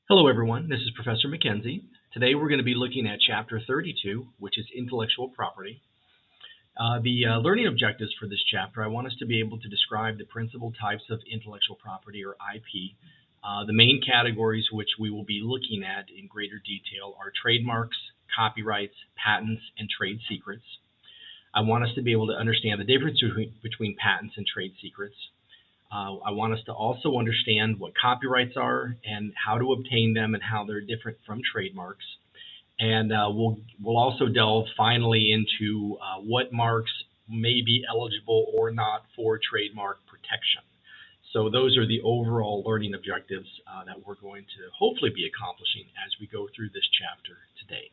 Hello, everyone. This is Professor McKenzie. Today we're going to be looking at Chapter 32, which is Intellectual Property. The learning objectives for this chapter, I want us to be able to describe the principal types of intellectual property, or IP. The main categories which we will be looking at in greater detail are trademarks, copyrights, patents, and trade secrets. I want us to be able to understand the difference between patents and trade secrets. I want us to also understand what copyrights are and how to obtain them and how they're different from trademarks. And we'll also delve finally into what marks may be eligible or not for trademark protection. So those are the overall learning objectives that we're going to hopefully be accomplishing as we go through this chapter today.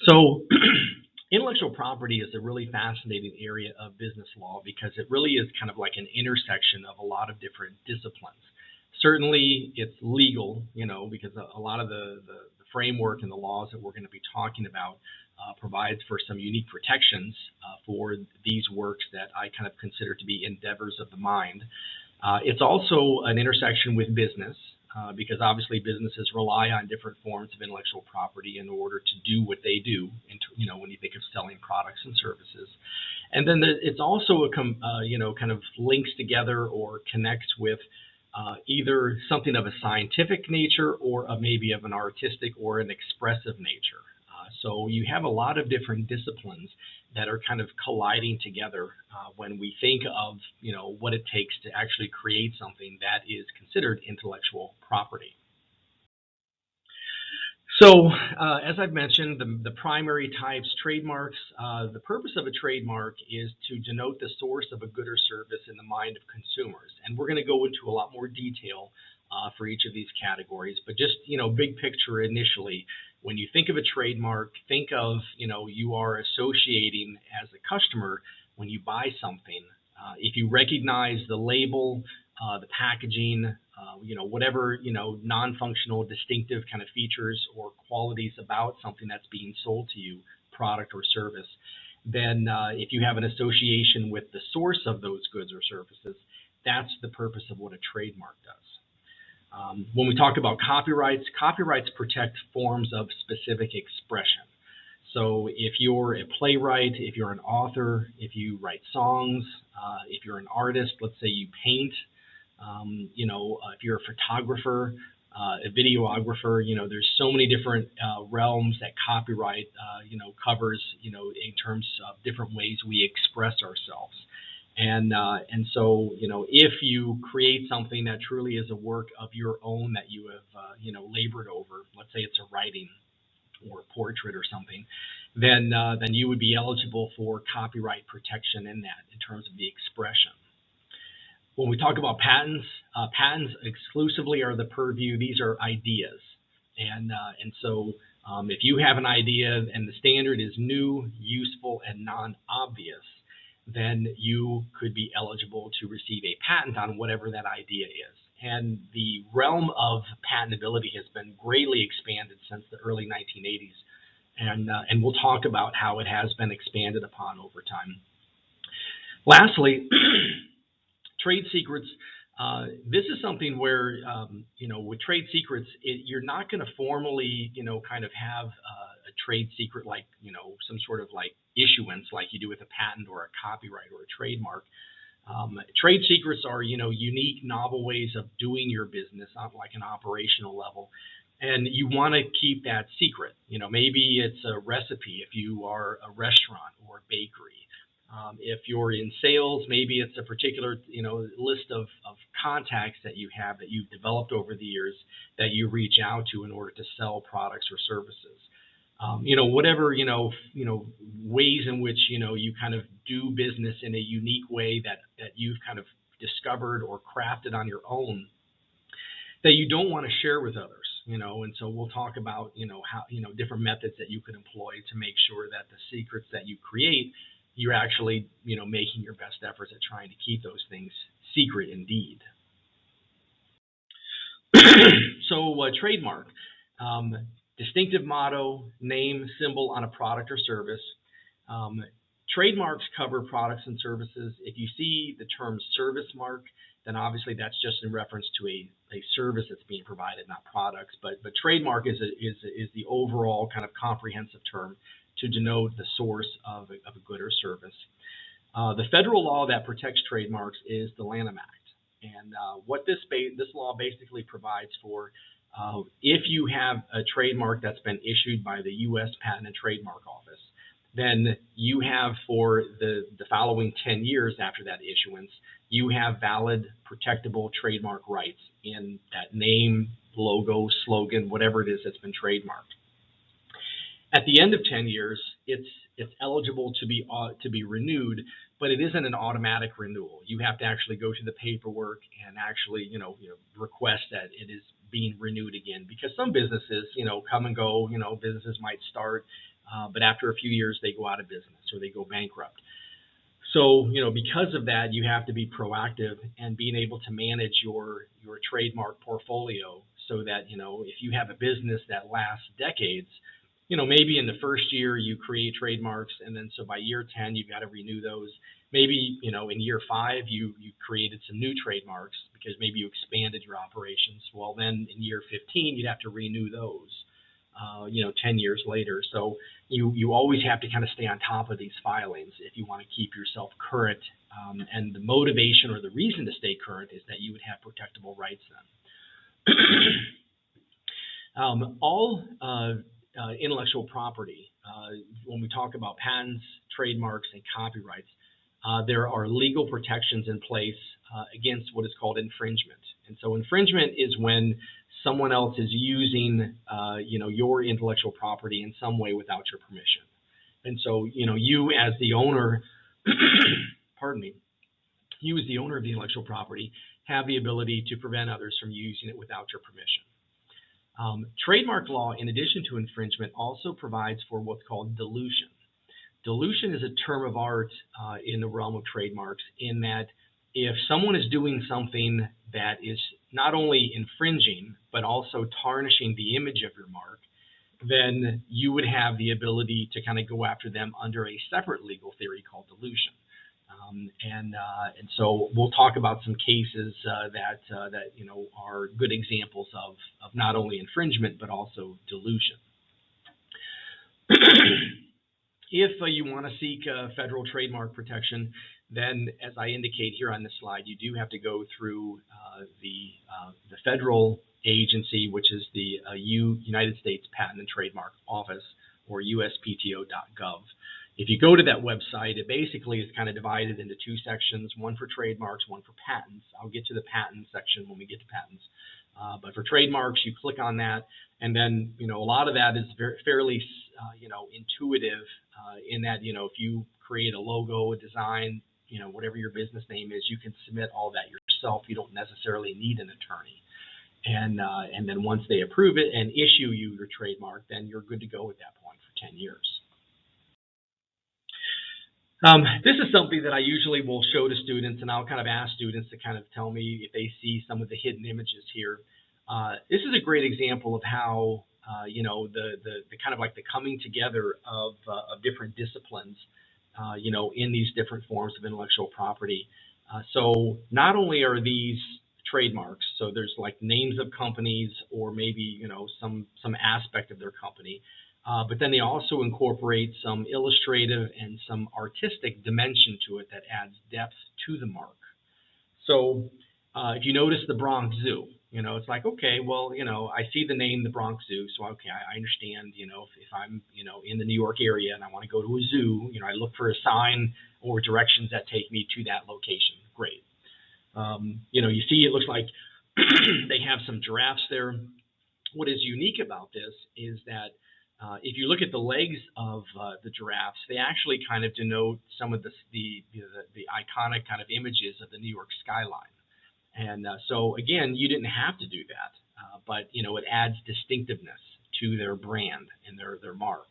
So intellectual property is a really fascinating area of business law because it really is kind of like an intersection of a lot of different disciplines. Certainly, it's legal, because a lot of the framework and the laws that we're going to be talking about provides for some unique protections for these works that I kind of consider to be endeavors of the mind. It's also an intersection with business. Because obviously businesses rely on different forms of intellectual property in order to do what they do, when you think of selling products and services. And then it's also kind of links together or connects with either something of a scientific nature or maybe of an artistic or an expressive nature. So you have a lot of different disciplines that are kind of colliding together when we think of what it takes to actually create something that is considered intellectual property. So as I've mentioned, the primary types, trademarks, the purpose of a trademark is to denote the source of a good or service in the mind of consumers. And we're going to go into a lot more detail for each of these categories, but just, big picture initially, when you think of a trademark, think of, you are associating as a customer when you buy something. If you recognize the label, the packaging, whatever, non-functional, distinctive kind of features or qualities about something that's being sold to you, product or service, then if you have an association with the source of those goods or services, that's the purpose of what a trademark does. When we talk about copyrights protect forms of specific expression. So if you're a playwright, if you're an author, if you write songs, if you're an artist, let's say you paint, if you're a photographer, a videographer, there's so many different realms that copyright, covers, in terms of different ways we express ourselves. And so, if you create something that truly is a work of your own that you have, labored over, let's say it's a writing or a portrait or something, then you would be eligible for copyright protection in that in terms of the expression. When we talk about patents, patents exclusively are the purview. These are ideas, and so if you have an idea and the standard is new, useful, and non-obvious, then you could be eligible to receive a patent on whatever that idea is. And the realm of patentability has been greatly expanded since the early 1980s, and we'll talk about how it has been expanded upon over time. Lastly, trade secrets. This is something where, with trade secrets, you're not going to formally, kind of have a trade secret like, some sort of like issuance like you do with a patent or a copyright or a trademark. Trade secrets are, unique, novel ways of doing your business on like an operational level. And you want to keep that secret. Maybe it's a recipe if you are a restaurant or a bakery. If you're in sales, maybe it's a particular, list of contacts that you have that you've developed over the years that you reach out to in order to sell products or services. Whatever, ways in which, you kind of do business in a unique way that you've kind of discovered or crafted on your own that you don't want to share with others. And so we'll talk about, how, different methods that you could employ to make sure that the secrets that you create, you're actually, making your best efforts at trying to keep those things secret indeed. So trademark, distinctive motto, name, symbol on a product or service. Trademarks cover products and services. If you see the term service mark, then obviously that's just in reference to a service that's being provided, not products. But trademark is the overall kind of comprehensive term to denote the source of a good or service. The federal law that protects trademarks is the Lanham Act. And what this law basically provides for, if you have a trademark that's been issued by the U.S. Patent and Trademark Office, then you have for the following 10 years after that issuance, you have valid protectable trademark rights in that name, logo, slogan, whatever it is that's been trademarked. At the end of 10 years, it's eligible to be renewed, but it isn't an automatic renewal. You have to actually go to the paperwork and actually, request that it is being renewed again, because some businesses, come and go. Businesses might start, but after a few years they go out of business or they go bankrupt. So, because of that, you have to be proactive and being able to manage your trademark portfolio so that, if you have a business that lasts decades, maybe in the first year you create trademarks, and then so by year 10 you've got to renew those. Maybe in year 5 you created some new trademarks because maybe you expanded your operations. Well, then in year 15 you'd have to renew those. 10 years later. So you always have to kind of stay on top of these filings if you want to keep yourself current. And the motivation or the reason to stay current is that you would have protectable rights then. All intellectual property, when we talk about patents, trademarks, and copyrights, there are legal protections in place against what is called infringement. And so infringement is when someone else is using, your intellectual property in some way without your permission. And so, you as the owner, you as the owner of the intellectual property have the ability to prevent others from using it without your permission. Trademark law, in addition to infringement, also provides for what's called dilution. Dilution is a term of art in the realm of trademarks, in that if someone is doing something that is not only infringing, but also tarnishing the image of your mark, then you would have the ability to kind of go after them under a separate legal theory called dilution. And so we'll talk about some cases that are good examples of not only infringement, but also dilution. If you want to seek federal trademark protection, then as I indicate here on this slide, you do have to go through the federal agency, which is the United States Patent and Trademark Office, or USPTO.gov. If you go to that website, it basically is kind of divided into two sections, one for trademarks, one for patents. I'll get to the patent section when we get to patents. But for trademarks, you click on that, and then, a lot of that is fairly, intuitive in that, if you create a logo, a design, whatever your business name is, you can submit all that yourself. You don't necessarily need an attorney. And then once they approve it and issue you your trademark, then you're good to go at that point for 10 years. This is something that I usually will show to students, and I'll kind of ask students to kind of tell me if they see some of the hidden images here. This is a great example of how, the kind of like the coming together of different disciplines, in these different forms of intellectual property. So not only are these trademarks, so there's like names of companies or maybe, some aspect of their company, but then they also incorporate some illustrative and some artistic dimension to it that adds depth to the mark. So if you notice the Bronx Zoo, it's like, okay, well, I see the name, the Bronx Zoo, so okay, I understand, if I'm, in the New York area and I want to go to a zoo, I look for a sign or directions that take me to that location. Great. You see, it looks like they have some giraffes there. What is unique about this is that if you look at the legs of the giraffes, they actually kind of denote some of the iconic kind of images of the New York skyline. And so again, you didn't have to do that, but it adds distinctiveness to their brand and their mark.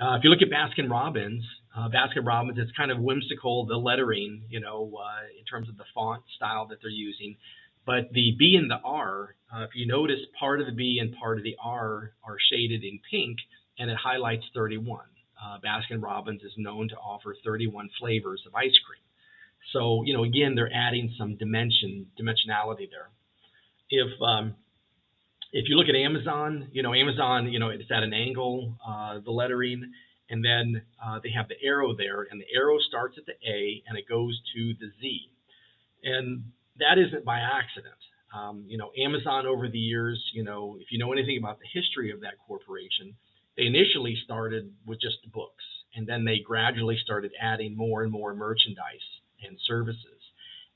If you look at Baskin-Robbins, it's kind of whimsical, the lettering, in terms of the font style that they're using. But the B and the R, if you notice, part of the B and part of the R are shaded in pink, and it highlights 31. Baskin Robbins is known to offer 31 flavors of ice cream. So, again, they're adding some dimensionality there. If you look at Amazon, it's at an angle, the lettering, and then they have the arrow there, and the arrow starts at the A and it goes to the Z. And that isn't by accident. Amazon over the years, if you know anything about the history of that corporation, they initially started with just books, and then they gradually started adding more and more merchandise and services.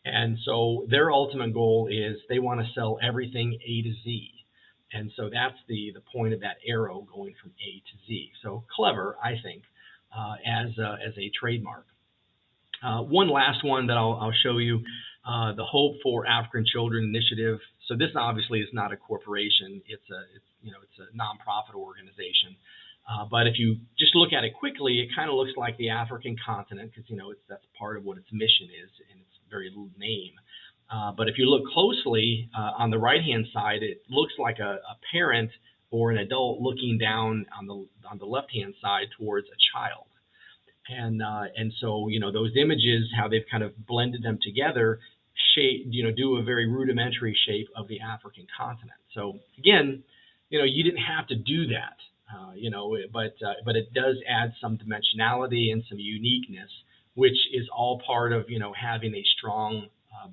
And so their ultimate goal is they want to sell everything A to Z. And so that's the point of that arrow going from A to Z. So clever, I think, as a trademark. One last one that I'll show you, the Hope for African Children Initiative. So this obviously is not a corporation; it's a nonprofit organization. But if you just look at it quickly, it kind of looks like the African continent because that's part of what its mission is in its very little name. But if you look closely on the right-hand side, it looks like a parent or an adult looking down on the left-hand side towards a child. And so those images, how they've kind of blended them together, do a very rudimentary shape of the African continent. So again, you didn't have to do that, but it does add some dimensionality and some uniqueness, which is all part of having a strong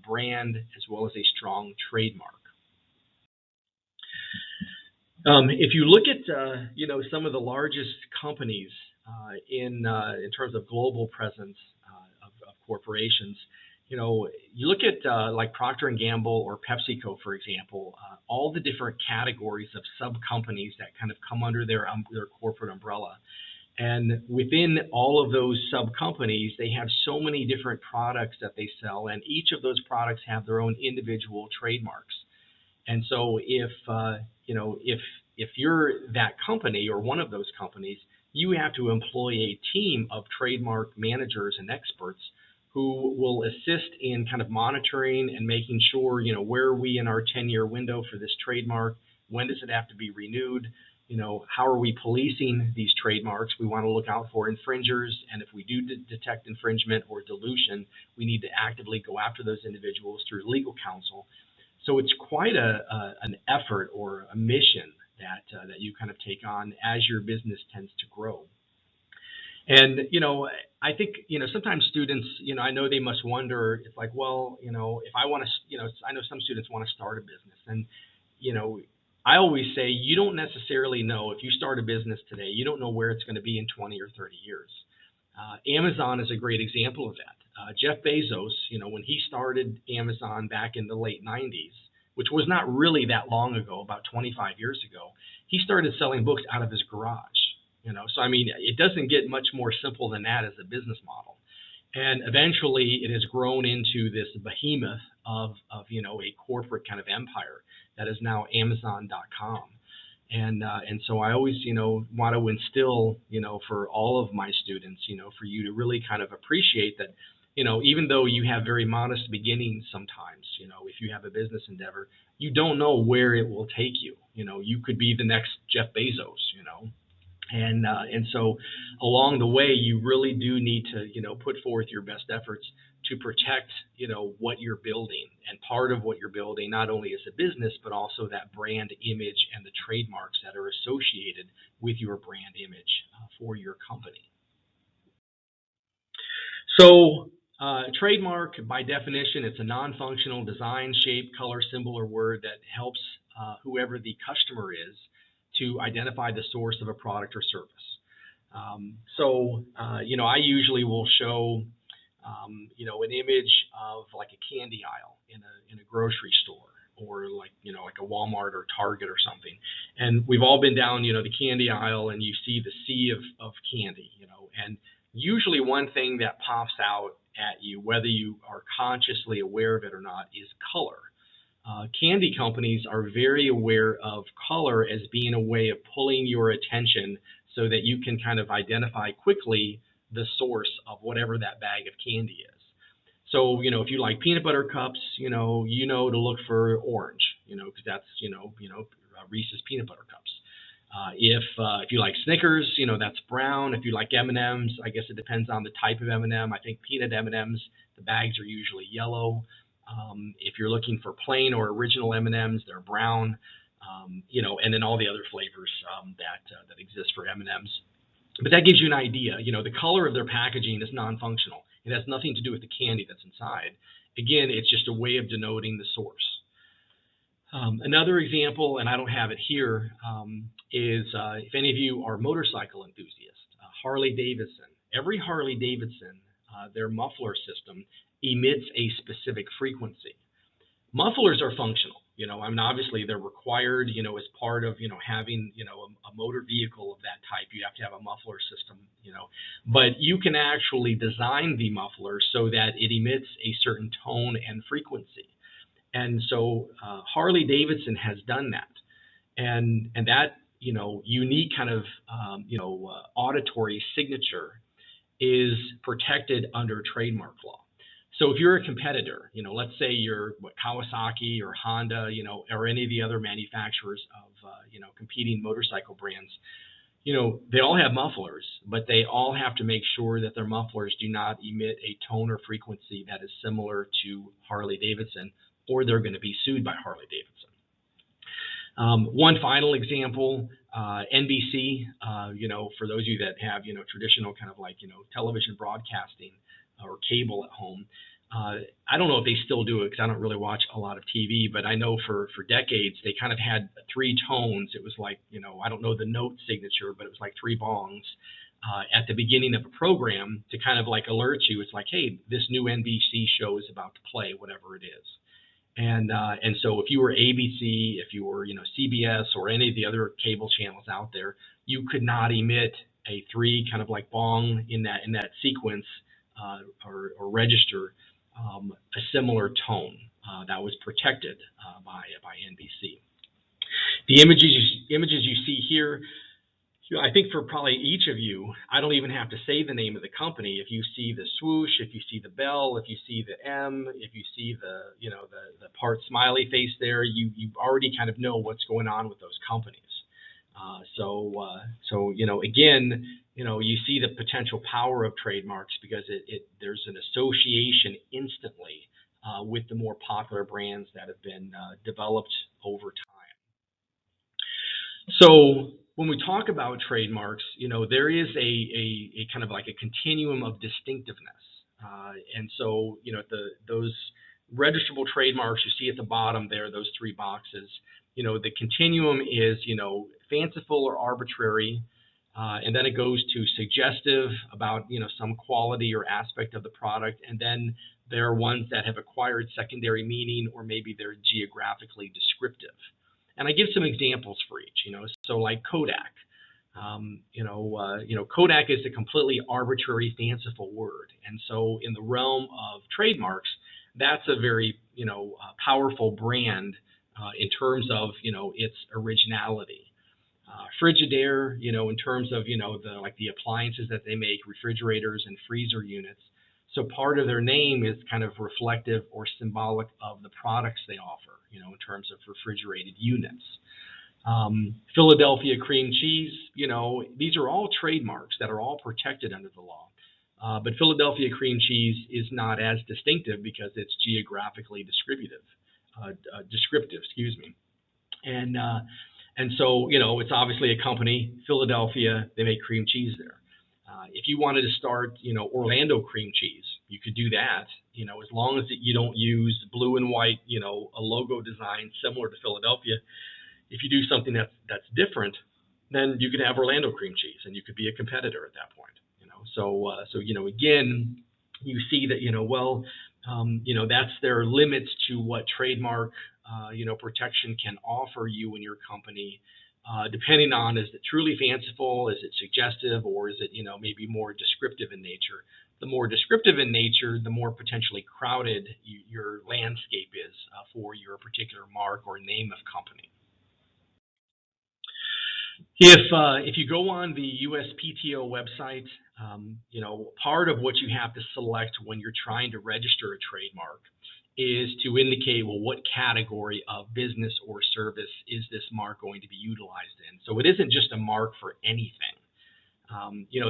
brand as well as a strong trademark. If you look at some of the largest companies in terms of global presence of corporations, you look at like Procter and Gamble or PepsiCo, for example, all the different categories of sub companies that kind of come under their corporate umbrella. And within all of those sub companies, they have so many different products that they sell, and each of those products have their own individual trademarks. And so if you're that company or one of those companies, you have to employ a team of trademark managers and experts who will assist in kind of monitoring and making sure, where are we in our 10-year window for this trademark? When does it have to be renewed? How are we policing these trademarks? We want to look out for infringers, and if we do detect infringement or dilution, we need to actively go after those individuals through legal counsel. So it's quite an effort or a mission that you kind of take on as your business tends to grow. And I think sometimes students, I know they must wonder. It's like, well, if I want to, I know some students want to start a business, and I always say you don't necessarily know if you start a business today, you don't know where it's going to be in 20 or 30 years. Amazon is a great example of that. Jeff Bezos, when he started Amazon back in the late 90s, which was not really that long ago, about 25 years ago, he started selling books out of his garage. So I mean, it doesn't get much more simple than that as a business model. And eventually, it has grown into this behemoth of a corporate kind of empire that is now Amazon.com. And so I always want to instill for all of my students for you to really kind of appreciate that even though you have very modest beginnings sometimes, if you have a business endeavor, you don't know where it will take you. You could be the next Jeff Bezos, and so along the way, you really do need to put forth your best efforts to protect what you're building. And part of what you're building not only is a business, but also that brand image and the trademarks that are associated with your brand image for your company. So trademark, by definition, it's a non-functional design, shape, color, symbol, or word that helps whoever the customer is to identify the source of a product or service. I usually will show an image of like a candy aisle in a grocery store, or like a Walmart or Target or something. And we've all been down the candy aisle, and you see the sea of candy, and usually one thing that pops out at you, whether you are consciously aware of it or not, is color. Candy companies are very aware of color as being a way of pulling your attention so that you can kind of identify quickly the source of whatever that bag of candy is. So, if you like peanut butter cups, to look for orange, because that's, Reese's peanut butter cups. If you like Snickers, that's brown. If you like M&Ms, I guess it depends on the type of M&M. I think peanut M&Ms, the bags are usually yellow. If you're looking for plain or original M&Ms, they're brown. And then all the other flavors that exist for M&Ms. But that gives you an idea. The color of their packaging is non-functional. It has nothing to do with the candy that's inside. Again, it's just a way of denoting the source. Another example, and I don't have it here, is if any of you are motorcycle enthusiasts, Harley Davidson. Every Harley Davidson, their muffler system emits a specific frequency. Mufflers are functional. Obviously they're required, as part of, having, a motor vehicle of that type. You have to have a muffler system, but you can actually design the muffler so that it emits a certain tone and frequency. And so Harley Davidson has done that, and that unique kind of auditory signature is protected under trademark law. So if you're a competitor, let's say you're Kawasaki or Honda, or any of the other manufacturers of competing motorcycle brands, they all have mufflers, but they all have to make sure that their mufflers do not emit a tone or frequency that is similar to Harley Davidson, or they're going to be sued by Harley Davidson. One final example, NBC, for those of you that have, traditional kind of like, television broadcasting or cable at home. I don't know if they still do it because I don't really watch a lot of TV, but I know for decades they kind of had 3 tones. It was like, I don't know the note signature, but it was like 3 bongs at the beginning of a program to kind of like alert you. It's like, hey, this new NBC show is about to play, whatever it is. And so if you were ABC, if you were CBS or any of the other cable channels out there, you could not emit a 3 kind of like bong in that sequence or register a similar tone that was protected by NBC. The images you see here, I think for probably each of you, I don't even have to say the name of the company. If you see the swoosh, if you see the bell, if you see the M, if you see the part smiley face there, you already kind of know what's going on with those companies. Again, you see the potential power of trademarks because there's an association instantly with the more popular brands that have been developed over time. So when we talk about trademarks, there is a kind of like a continuum of distinctiveness. And so, those registrable trademarks you see at the bottom there, those 3 boxes, the continuum is, fanciful or arbitrary. And then it goes to suggestive about, some quality or aspect of the product. And then there are ones that have acquired secondary meaning, or maybe they're geographically descriptive. And I give some examples for each, so like Kodak. Kodak is a completely arbitrary, fanciful word. And so in the realm of trademarks, that's a very, powerful brand in terms of, its originality. Frigidaire, in terms of, the appliances that they make, refrigerators and freezer units. So part of their name is kind of reflective or symbolic of the products they offer, in terms of refrigerated units. Philadelphia cream cheese, these are all trademarks that are all protected under the law. But Philadelphia cream cheese is not as distinctive because it's geographically descriptive, And so, it's obviously a company, Philadelphia, they make cream cheese there. If you wanted to start, Orlando cream cheese, you could do that, as long as you don't use blue and white, a logo design similar to Philadelphia. If you do something that's different, then you could have Orlando cream cheese and you could be a competitor at that point, So again, you see that, that's their limits to what trademark, protection can offer you and your company, depending on, is it truly fanciful, is it suggestive, or is it, maybe more descriptive in nature. The more descriptive in nature, the more potentially crowded your landscape is for your particular mark or name of company. If you go on the USPTO website, part of what you have to select when you're trying to register a trademark is to indicate, well, what category of business or service is this mark going to be utilized in? So it isn't just a mark for anything.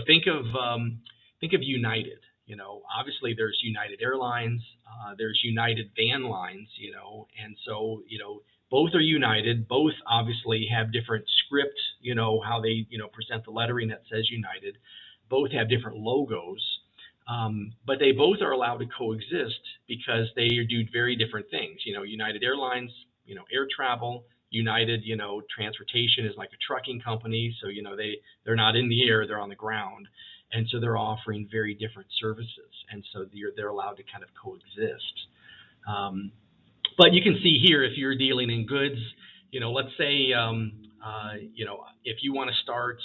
Think of United. Obviously there's United Airlines, there's United Van Lines, and so both are United. Both obviously have different script, how they present the lettering that says United. Both have different logos, but they both are allowed to coexist because they do very different things. United Airlines, air travel. United, transportation is like a trucking company, so they're not in the air, they're on the ground, and so they're offering very different services, and so they're allowed to kind of coexist. But you can see here, if you're dealing in goods, let's say, if you want to start,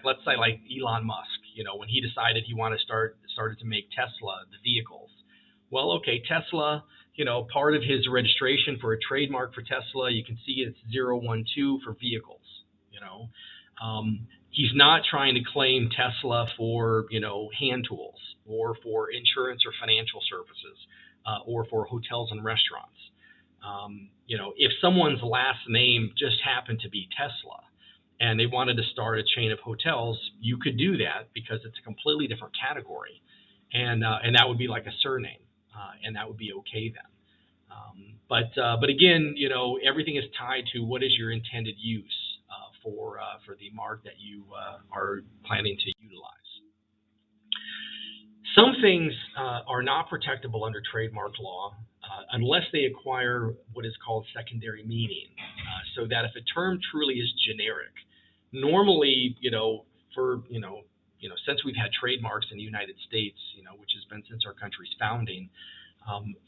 let's say like Elon Musk, when he decided he wanted to started to make Tesla, the vehicles. Well, okay, Tesla, part of his registration for a trademark for Tesla, you can see it's 012 for vehicles. He's not trying to claim Tesla for, hand tools or for insurance or financial services, or for hotels and restaurants. If someone's last name just happened to be Tesla and they wanted to start a chain of hotels, you could do that because it's a completely different category. And that would be like a surname, and that would be okay then. But again, everything is tied to what is your intended use for the mark that you are planning to utilize. Some things are not protectable under trademark law unless they acquire what is called secondary meaning. So that if a term truly is generic, normally, since we've had trademarks in the United States, which has been since our country's founding,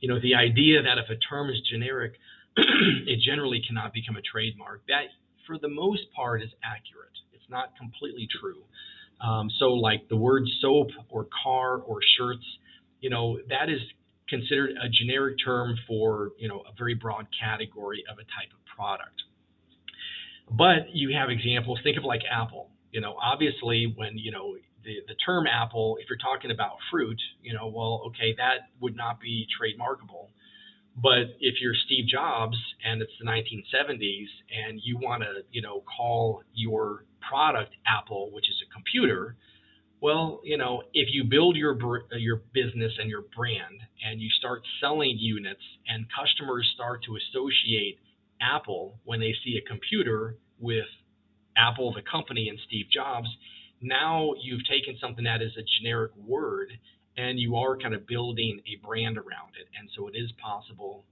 the idea that if a term is generic, it generally cannot become a trademark. That, for the most part, is accurate. It's not completely true. So like the word soap or car or shirts, that is considered a generic term for, a very broad category of a type of product. But you have examples, think of like Apple. Obviously when, the term apple, if you're talking about fruit, well, okay, that would not be trademarkable. But if you're Steve Jobs and it's the 1970s and you want to, call your product Apple, which is a computer, well, if you build your business and your brand and you start selling units and customers start to associate Apple when they see a computer with Apple, the company, and Steve Jobs, now you've taken something that is a generic word and you are kind of building a brand around it. And so it is possible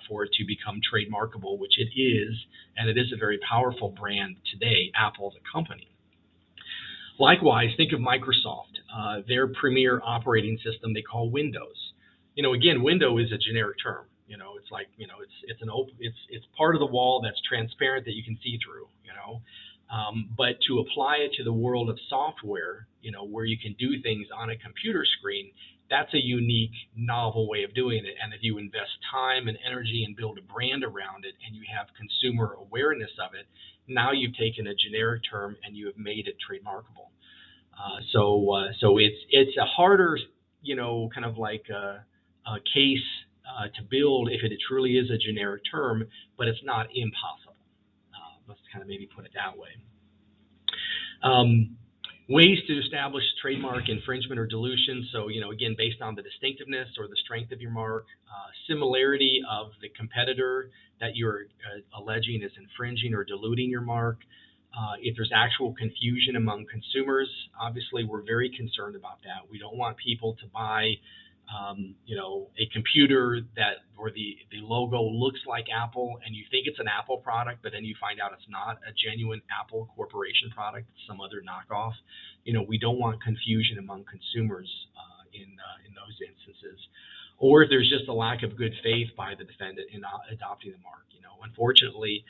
for it to become trademarkable, which it is, and it is a very powerful brand today, Apple, the company. Likewise, think of Microsoft, their premier operating system they call Windows. Again, window is a generic term. It's like, it's an open, it's part of the wall that's transparent that you can see through. But to apply it to the world of software, where you can do things on a computer screen, that's a unique, novel way of doing it. And if you invest time and energy and build a brand around it, and you have consumer awareness of it, now you've taken a generic term and you have made it trademarkable. So it's a harder, kind of like a case to build if it truly is a generic term, but it's not impossible. Let's kind of maybe put it that way. Ways to establish trademark infringement or dilution. So, again, based on the distinctiveness or the strength of your mark, similarity of the competitor that you're alleging is infringing or diluting your mark. If there's actual confusion among consumers, obviously we're very concerned about that. We don't want people to buy a computer where the logo looks like Apple and you think it's an Apple product, but then you find out it's not a genuine Apple Corporation product, it's some other knockoff. We don't want confusion among consumers in those instances. Or if there's just a lack of good faith by the defendant in adopting the mark. Unfortunately,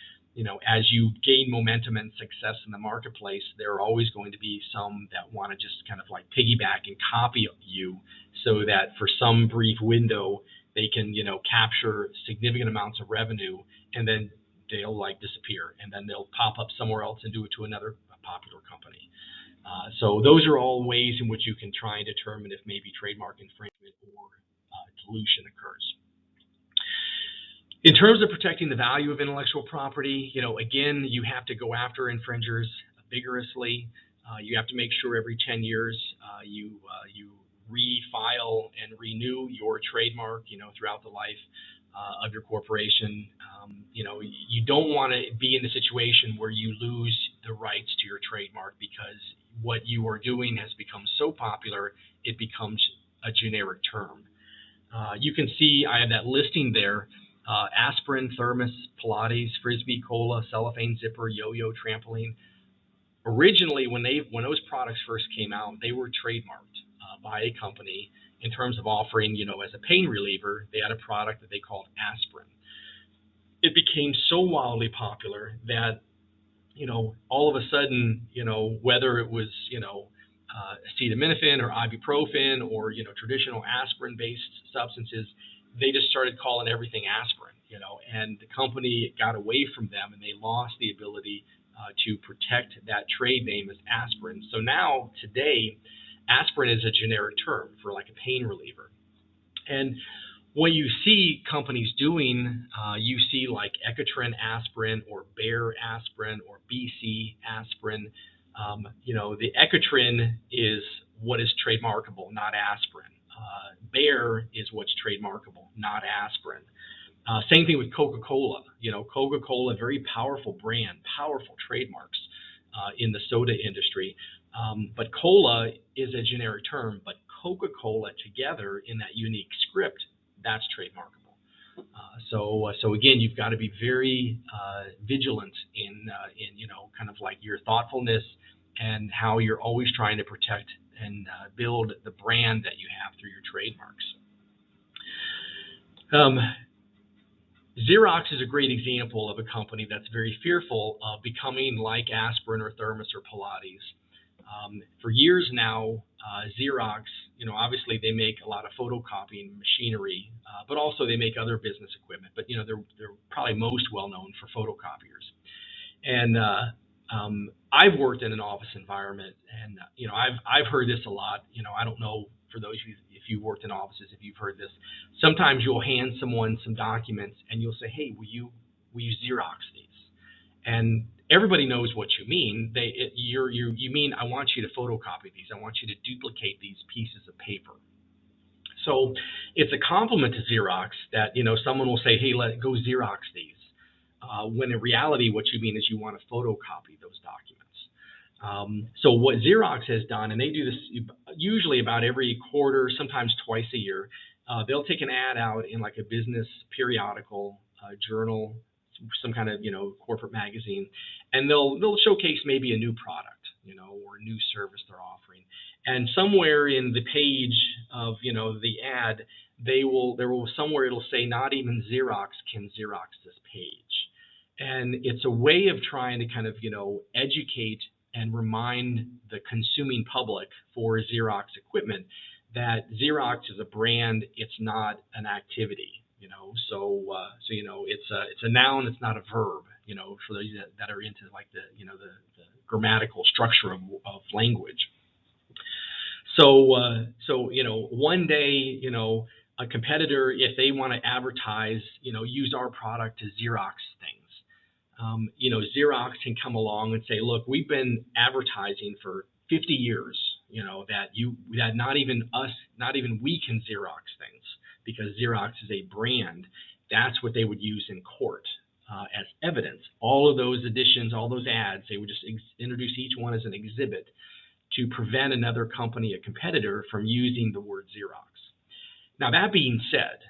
as you gain momentum and success in the marketplace, there are always going to be some that want to just kind of like piggyback and copy you so that for some brief window, they can, capture significant amounts of revenue and then they'll like disappear and then they'll pop up somewhere else and do it to another popular company. So those are all ways in which you can try and determine if maybe trademark infringement or dilution occurs. In terms of protecting the value of intellectual property, again, you have to go after infringers vigorously. You have to make sure every 10 years you refile and renew your trademark, throughout the life of your corporation. You don't want to be in a situation where you lose the rights to your trademark because what you are doing has become so popular, it becomes a generic term. You can see I have that listing there. Aspirin, Thermos, Pilates, Frisbee, Cola, Cellophane, Zipper, Yo-Yo, Trampoline. Originally, when those products first came out, they were trademarked by a company in terms of offering, as a pain reliever. They had a product that they called aspirin. It became so wildly popular that, all of a sudden, whether it was, acetaminophen or ibuprofen or, traditional aspirin-based substances, they just started calling everything aspirin, and the company got away from them and they lost the ability to protect that trade name as aspirin. So now, today, aspirin is a generic term for like a pain reliever. And what you see companies doing, you see like Ecotrin aspirin or Bayer aspirin or BC aspirin. The Ecotrin is what is trademarkable, not aspirin. Bayer is what's trademarkable, not aspirin. Same thing with Coca-Cola. Coca-Cola, very powerful brand, powerful trademarks in the soda industry. But cola is a generic term, but Coca-Cola together in that unique script, that's trademarkable. So again, you've got to be very vigilant in kind of like your thoughtfulness and how you're always trying to protect and build the brand that you have through your trademarks. Xerox is a great example of a company that's very fearful of becoming like aspirin or Thermos or Pilates. For years now, Xerox, obviously they make a lot of photocopying machinery, but also they make other business equipment. But they're probably most well known for photocopiers. And I've worked in an office environment, and I've heard this a lot. I don't know for those of you if you've worked in offices if you've heard this. Sometimes you'll hand someone some documents and you'll say, "Hey, will you Xerox these?" And everybody knows what you mean. You mean I want you to photocopy these. I want you to duplicate these pieces of paper. So it's a compliment to Xerox that someone will say, "Hey, go Xerox these," when in reality what you mean is you want to photocopy those documents. So what Xerox has done, and they do this usually about every quarter, sometimes twice a year, they'll take an ad out in like a business periodical, journal, some kind of corporate magazine, and they'll showcase maybe a new product, or a new service they're offering. And somewhere in the page of the ad, there will somewhere it'll say not even Xerox can Xerox this page. And it's a way of trying to kind of educate and remind the consuming public for Xerox equipment that Xerox is a brand, it's not an activity. So it's a noun, it's not a verb. For those that are into like the grammatical structure of language. So one day a competitor, if they want to advertise, use our product to Xerox things, Xerox can come along and say, look, we've been advertising for 50 years, that not even we can Xerox things, because Xerox is a brand. That's what they would use in court as evidence. All of those additions, all those ads, they would just introduce each one as an exhibit to prevent another company, a competitor, from using the word Xerox. Now, that being said,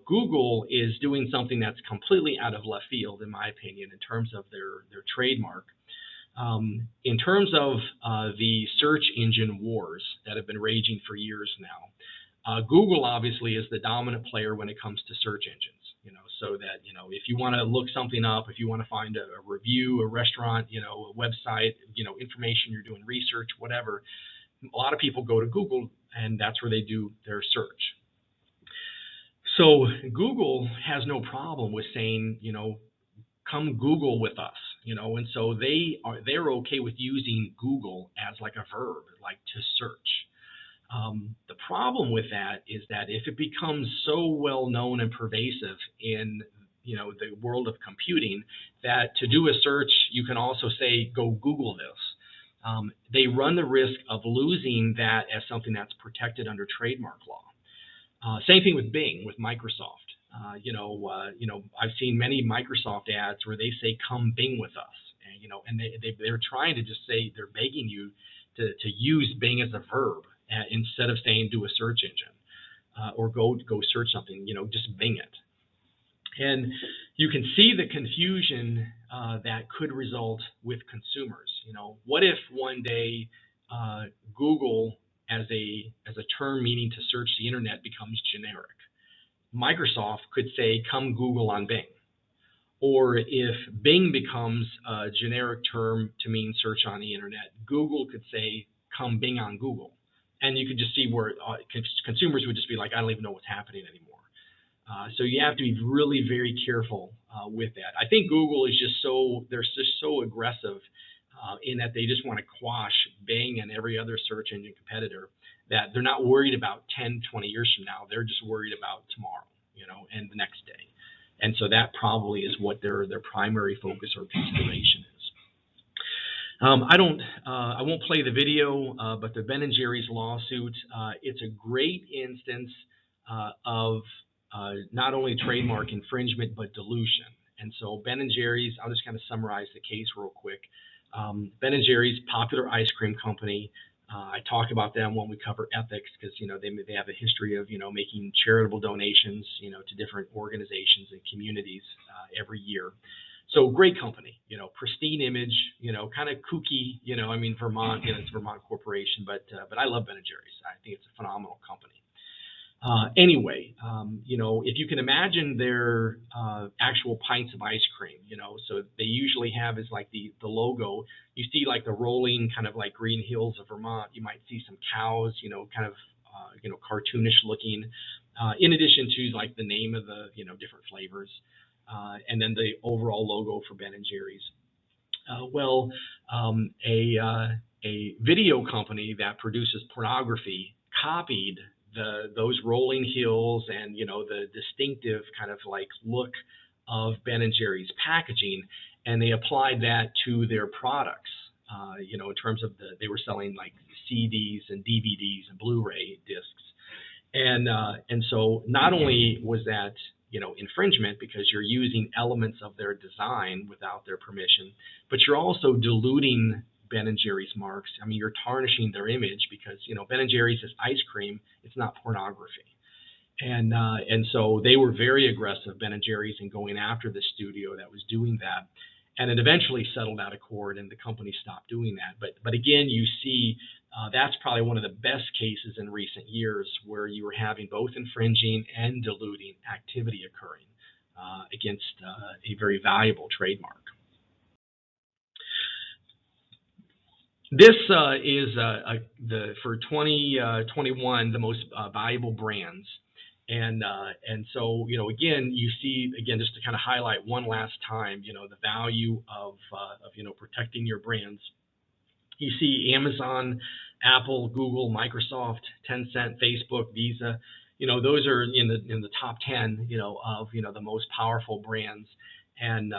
Google is doing something that's completely out of left field, in my opinion, in terms of their trademark. In terms of the search engine wars that have been raging for years now, Google obviously is the dominant player when it comes to search engines. So that if you want to look something up, if you want to find a review, a restaurant, a website, information, you're doing research, whatever, a lot of people go to Google, and that's where they do their search. So Google has no problem with saying, come Google with us, and so they're okay with using Google as like a verb, like to search. The problem with that is that if it becomes so well known and pervasive in the world of computing, that to do a search, you can also say, go Google this. They run the risk of losing that as something that's protected under trademark law. Same thing with Bing, with Microsoft. I've seen many Microsoft ads where they say, "Come Bing with us," and they're trying to just say, they're begging you to use Bing as a verb instead of saying do a search engine or go search something. Just Bing it. And you can see the confusion that could result with consumers. What if one day Google as a term meaning to search the internet becomes generic? Microsoft could say, "Come Google on Bing." Or if Bing becomes a generic term to mean search on the internet, Google could say, "Come Bing on Google." And you could just see where consumers would just be like, "I don't even know what's happening anymore." So you have to be really very careful with that. I think Google is they're just so aggressive in that they just want to quash Bing and every other search engine competitor, that they're not worried about 10, 20 years from now. They're just worried about tomorrow, and the next day. And so that probably is what their primary focus or consideration is. I won't play the video, but the Ben & Jerry's lawsuit, it's a great instance of not only trademark infringement, but dilution. And so Ben & Jerry's, I'll just kind of summarize the case real quick. Ben & Jerry's, popular ice cream company. I talk about them when we cover ethics, because they have a history of making charitable donations to different organizations and communities every year. So great company, pristine image, kind of kooky, Vermont, it's Vermont Corporation, but I love Ben & Jerry's. I think it's a phenomenal company. Anyway, if you can imagine their actual pints of ice cream, so they usually have is like the logo. You see like the rolling kind of like green hills of Vermont. You might see some cows, kind of cartoonish looking. In addition to like the name of the different flavors, and then the overall logo for Ben & Jerry's. A video company that produces pornography copied those rolling hills and the distinctive kind of like look of Ben & Jerry's packaging, and they applied that to their products. In terms of they were selling like CDs and DVDs and Blu-ray discs, and so not only was that infringement because you're using elements of their design without their permission, but you're also diluting Ben & Jerry's marks. You're tarnishing their image because Ben & Jerry's is ice cream. It's not pornography. And so they were very aggressive, Ben & Jerry's, in going after the studio that was doing that. And it eventually settled out of court, and the company stopped doing that. But again, you see, that's probably one of the best cases in recent years where you were having both infringing and diluting activity occurring against a very valuable trademark. This is for 2021 the most valuable brands, and so again you see just to kind of highlight one last time the value of protecting your brands. You see Amazon, Apple, Google, Microsoft, Tencent, Facebook, Visa. Those are in the top 10 of the most powerful brands. And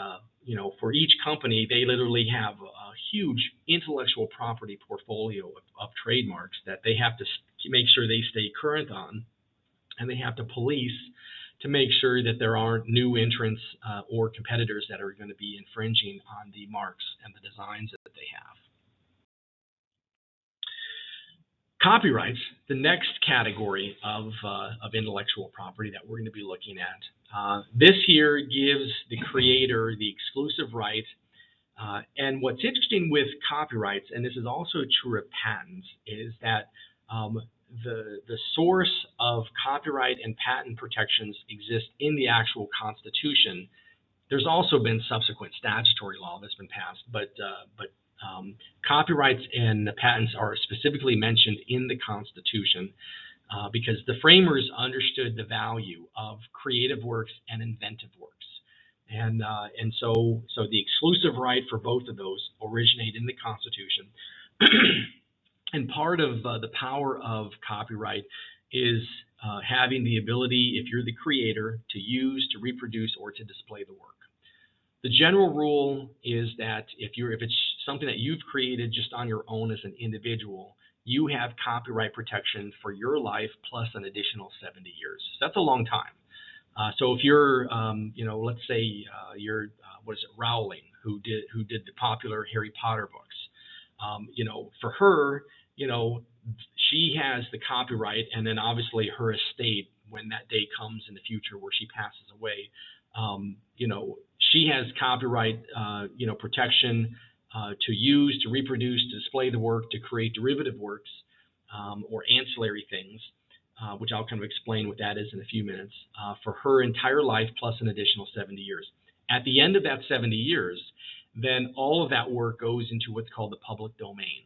for each company, they literally have a huge intellectual property portfolio of trademarks that they have to make sure they stay current on, and they have to police to make sure that there aren't new entrants or competitors that are going to be infringing on the marks and the designs that they have. Copyrights, the next category of intellectual property that we're going to be looking at. This here gives the creator the exclusive right. And what's interesting with copyrights, and this is also true of patents, is that the source of copyright and patent protections exist in the actual Constitution. There's also been subsequent statutory law that's been passed, but copyrights and patents are specifically mentioned in the Constitution because the framers understood the value of creative works and inventive works. And so the exclusive right for both of those originate in the Constitution. And part of the power of copyright is having the ability, if you're the creator, to use, to reproduce, or to display the work. The general rule is that if it's something that you've created just on your own as an individual, you have copyright protection for your life plus an additional 70 years. That's a long time. So if you're, let's say you're, Rowling, who did the popular Harry Potter books. For her, she has the copyright, and then obviously her estate, when that day comes in the future where she passes away, she has copyright, protection to use, to reproduce, to display the work, to create derivative works or ancillary things, which I'll kind of explain what that is in a few minutes, for her entire life plus an additional 70 years. At the end of that 70 years, then all of that work goes into what's called the public domain.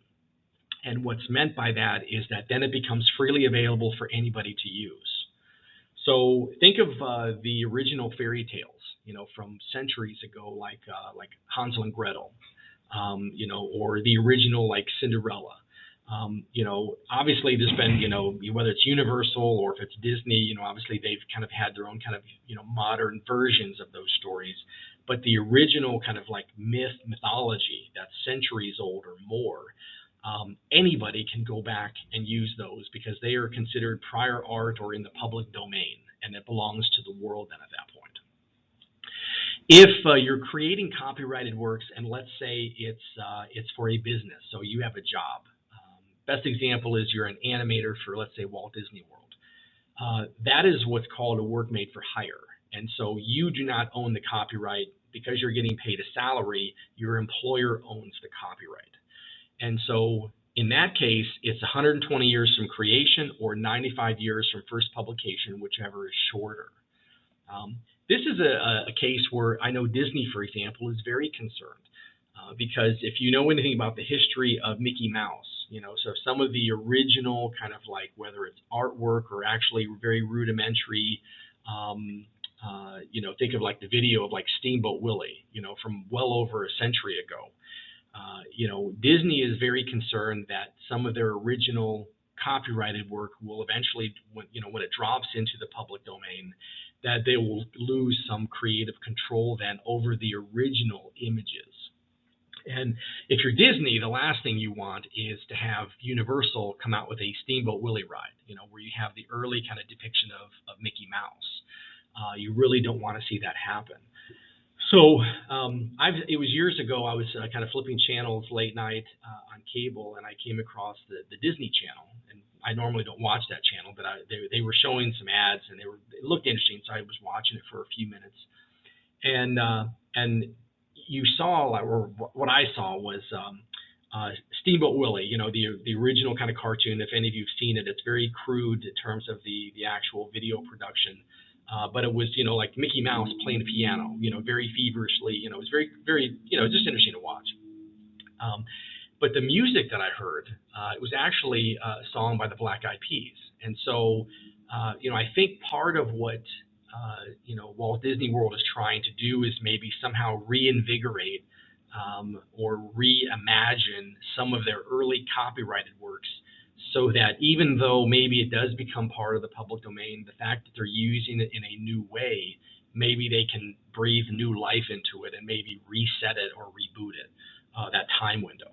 And what's meant by that is that then it becomes freely available for anybody to use. So think of the original fairy tales, from centuries ago, like Hansel and Gretel, or the original like Cinderella. Obviously there's been, whether it's Universal or if it's Disney, obviously they've kind of had their own kind of, modern versions of those stories. But the original kind of like mythology that's centuries old or more, anybody can go back and use those because they are considered prior art or in the public domain, and it belongs to the world then at that point. If you're creating copyrighted works, and let's say it's for a business, so you have a job. Best example is you're an animator for, let's say, Walt Disney World. That is what's called a work made for hire. And so you do not own the copyright because you're getting paid a salary. Your employer owns the copyright. And so in that case, it's 120 years from creation or 95 years from first publication, whichever is shorter. This is a case where I know Disney, for example, is very concerned because if you know anything about the history of Mickey Mouse, so some of the original kind of like, whether it's artwork or actually very rudimentary, think of like the video of like Steamboat Willie, from well over a century ago. Disney is very concerned that some of their original copyrighted work will eventually, when it drops into the public domain, that they will lose some creative control then over the original images. And if you're Disney, the last thing you want is to have Universal come out with a Steamboat Willie ride, where you have the early kind of depiction of Mickey Mouse. You really don't want to see that happen. So it was years ago, I was kind of flipping channels late night on cable, and I came across the Disney Channel. And I normally don't watch that channel, but they were showing some ads, and it looked interesting, so I was watching it for a few minutes. And you saw, or what I saw was Steamboat Willie, the original kind of cartoon. If any of you've seen it, it's very crude in terms of the actual video production. But it was, like Mickey Mouse playing the piano, very feverishly, it was very, very, just interesting to watch. But the music that I heard, it was actually a song by the Black Eyed Peas. And so, I think part of what, Walt Disney World is trying to do is maybe somehow reinvigorate or reimagine some of their early copyrighted works, so that even though maybe it does become part of the public domain, the fact that they're using it in a new way, maybe they can breathe new life into it and maybe reset it or reboot it, that time window.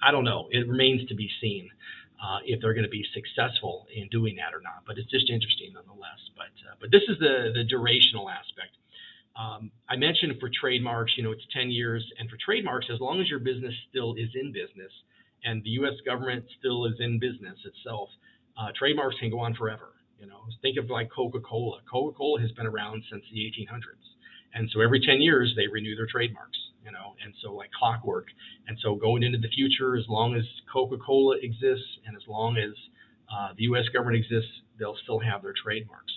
I don't know. It remains to be seen if they're going to be successful in doing that or not. But it's just interesting nonetheless. But this is the durational aspect. I mentioned for trademarks, it's 10 years. And for trademarks, as long as your business still is in business, and the U.S. government still is in business itself, trademarks can go on forever. Think of like Coca-Cola. Coca-Cola has been around since the 1800s, and so every 10 years they renew their trademarks. And so like clockwork. And so going into the future, as long as Coca-Cola exists and as long as the U.S. government exists, they'll still have their trademarks.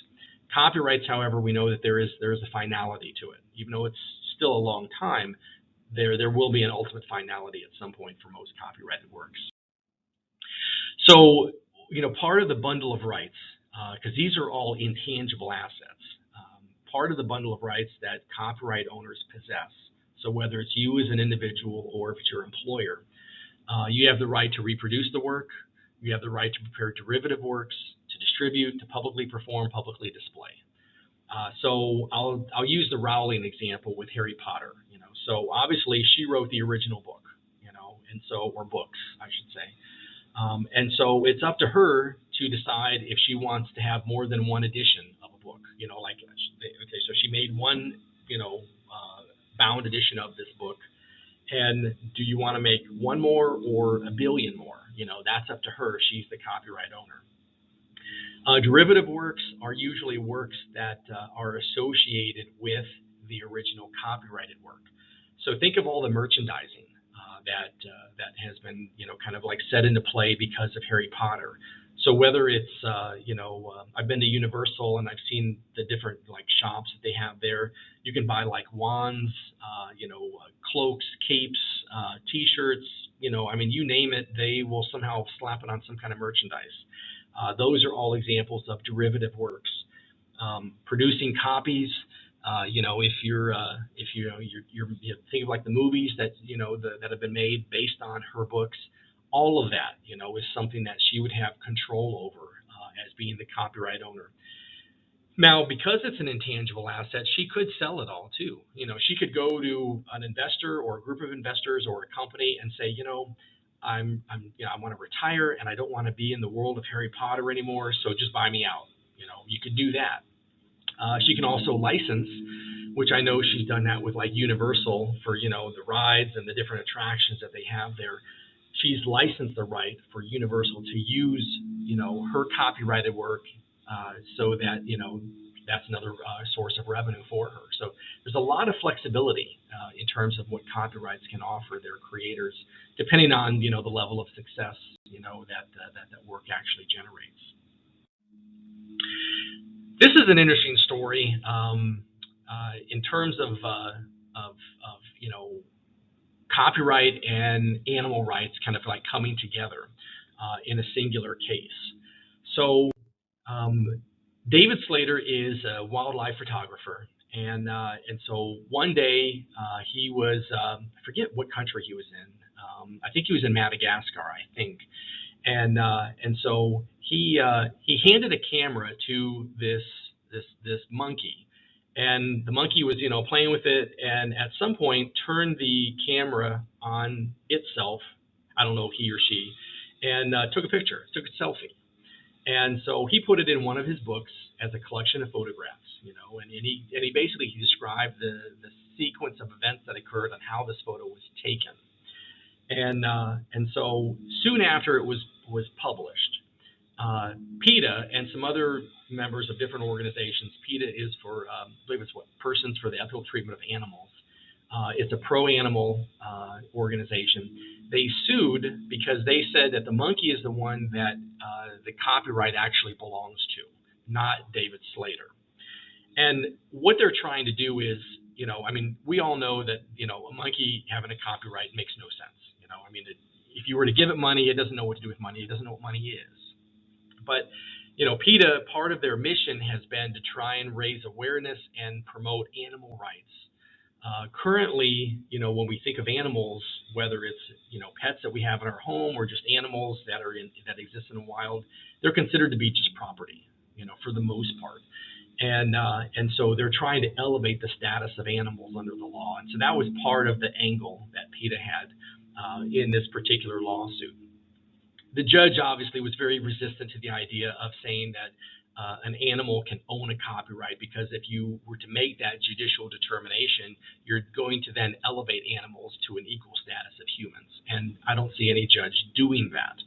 Copyrights, however, we know that there is a finality to it, even though it's still a long time. There will be an ultimate finality at some point for most copyrighted works. So, part of the bundle of rights, because these are all intangible assets, part of the bundle of rights that copyright owners possess, so whether it's you as an individual or if it's your employer, you have the right to reproduce the work, you have the right to prepare derivative works, to to distribute, to publicly perform, publicly display. So I'll use the Rowling example with Harry Potter. So obviously she wrote the original book, and so, or books, I should say. And so it's up to her to decide if she wants to have more than one edition of a book. Okay, so she made one, bound edition of this book, and do you want to make one more or a billion more? That's up to her. She's the copyright owner. Derivative works are usually works that are associated with the original copyrighted work. So think of all the merchandising that has been, kind of like set into play because of Harry Potter. So whether it's, I've been to Universal and I've seen the different like shops that they have there. You can buy like wands, cloaks, capes, T-shirts. You name it, they will somehow slap it on some kind of merchandise. Those are all examples of derivative works. Producing copies. If you're think of like the movies that that have been made based on her books, all of that is something that she would have control over as being the copyright owner. Now, because it's an intangible asset, she could sell it all too. She could go to an investor or a group of investors or a company and say, I want to retire and I don't want to be in the world of Harry Potter anymore, so just buy me out. You could do that. She can also license, which I know she's done that with like Universal for, the rides and the different attractions that they have there. She's licensed the right for Universal to use, her copyrighted work so that, that's another source of revenue for her. So there's a lot of flexibility in terms of what copyrights can offer their creators, depending on, the level of success, that work actually generates. This is an interesting story in terms of copyright and animal rights kind of like coming together in a singular case. So David Slater is a wildlife photographer, and so one day he was I forget what country he was in. I think he was in Madagascar, I think. And so he handed a camera to this monkey, and the monkey was playing with it, and at some point turned the camera on itself. I don't know if he or she, and took a picture, took a selfie, and so he put it in one of his books as a collection of photographs. And he basically described the sequence of events that occurred and how this photo was taken. And so soon after it was published, PETA and some other members of different organizations. PETA is for, I believe it's Persons for the Ethical Treatment of Animals. It's a pro-animal organization. They sued because they said that the monkey is the one that the copyright actually belongs to, not David Slater. And what they're trying to do is, we all know that, a monkey having a copyright makes no sense. If you were to give it money, it doesn't know what to do with money. It doesn't know what money is. But, PETA, part of their mission has been to try and raise awareness and promote animal rights. Currently, when we think of animals, whether it's, pets that we have in our home or just animals that exist in the wild, they're considered to be just property, for the most part. And so they're trying to elevate the status of animals under the law. And so that was part of the angle that PETA had in this particular lawsuit. The judge obviously was very resistant to the idea of saying that an animal can own a copyright, because if you were to make that judicial determination, you're going to then elevate animals to an equal status of humans. And I don't see any judge doing that.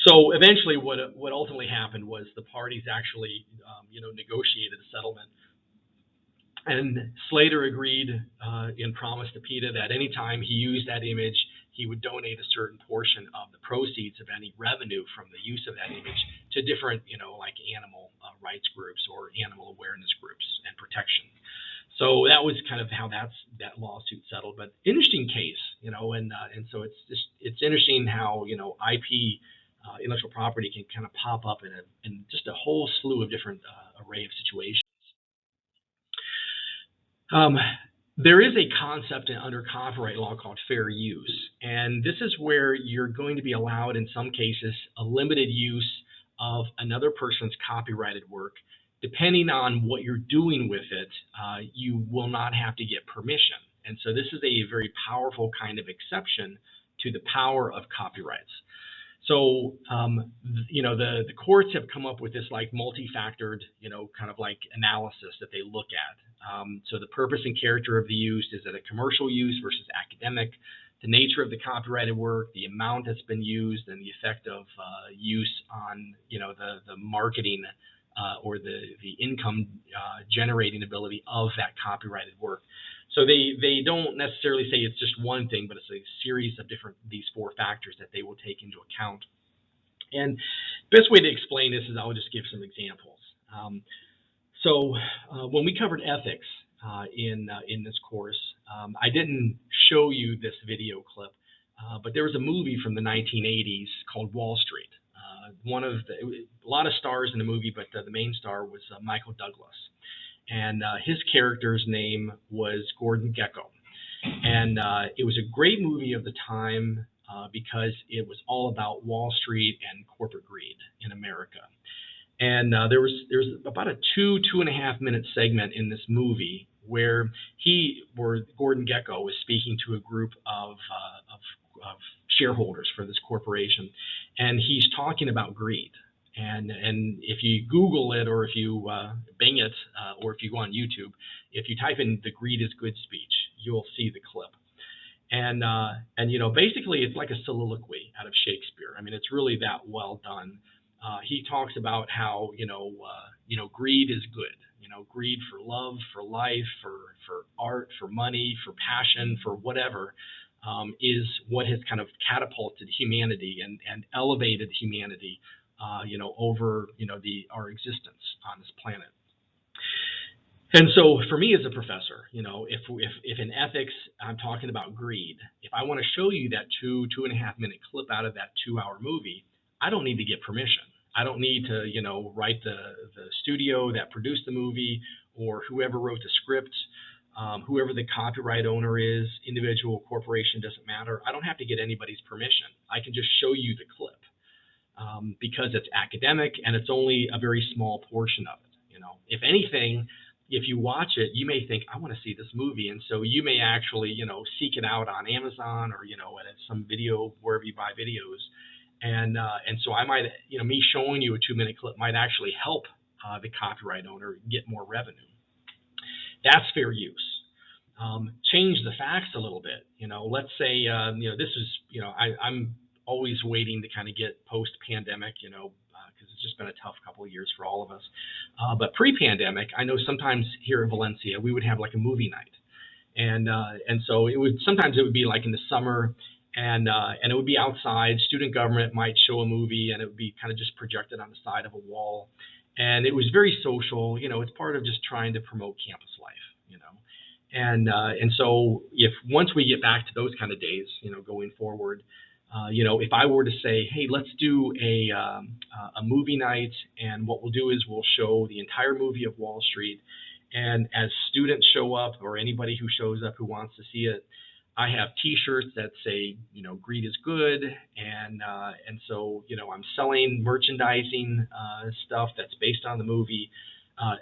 So eventually what ultimately happened was the parties actually, negotiated a settlement. And Slater agreed and promised to PETA that anytime he used that image, he would donate a certain portion of the proceeds of any revenue from the use of that image to different, like animal rights groups or animal awareness groups and protection. So that was kind of how that lawsuit settled. But interesting case, and so it's interesting how IP, intellectual property, can kind of pop up in just a whole slew of different array of situations. There is a concept under copyright law called fair use, and this is where you're going to be allowed, in some cases, a limited use of another person's copyrighted work, depending on what you're doing with it, you will not have to get permission. And so this is a very powerful kind of exception to the power of copyrights. So, the courts have come up with this like multi-factored, kind of like analysis that they look at. So the purpose and character of the use, is it a commercial use versus academic? The nature of the copyrighted work, the amount that's been used, and the effect of use on, the marketing or the income generating ability of that copyrighted work. So they don't necessarily say it's just one thing, but it's a series of these 4 factors that they will take into account. And best way to explain this is I'll just give some examples. So when we covered ethics in this course, I didn't show you this video clip, but there was a movie from the 1980s called Wall Street. A lot of stars in the movie, but the main star was Michael Douglas. And his character's name was Gordon Gekko. And it was a great movie of the time because it was all about Wall Street and corporate greed in America. And there's about a 2.5 minute segment in this movie where Gordon Gekko was speaking to a group of shareholders for this corporation, and he's talking about greed. And if you Google it, or if you Bing it, or if you go on YouTube, if you type in "the greed is good" speech, you'll see the clip. And basically it's like a soliloquy out of Shakespeare. I mean, it's really that well done. He talks about how greed is good. Greed for love, for life, for art, for money, for passion, for whatever, is what has kind of catapulted humanity and elevated humanity over our existence on this planet. And so for me as a professor, if in ethics I'm talking about greed, if I want to show you that 2.5 minute clip out of that 2-hour movie, I don't need to get permission. I don't need to write the studio that produced the movie, or whoever wrote the script, whoever the copyright owner is, individual, corporation, doesn't matter. I don't have to get anybody's permission. I can just show you the clip. Because it's academic and it's only a very small portion of it. If anything, if you watch it, you may think, I want to see this movie, and so you may actually, seek it out on Amazon or at some video, wherever you buy videos, and so I might, me showing you a 2-minute clip might actually help the copyright owner get more revenue. That's fair use. Change the facts a little bit. Let's say, this is, I'm always waiting to kind of get post-pandemic, because it's just been a tough couple of years for all of us. But pre-pandemic, I know sometimes here in Valencia, we would have like a movie night. And so sometimes it would be like in the summer, and it would be outside. Student government might show a movie, and it would be kind of just projected on the side of a wall. And it was very social. It's part of just trying to promote campus life, And so once we get back to those kind of days, going forward, if I were to say, hey, let's do a movie night, and what we'll do is we'll show the entire movie of Wall Street, and as students show up, or anybody who shows up who wants to see it, I have T-shirts that say, greed is good, and so I'm selling merchandising stuff that's based on the movie.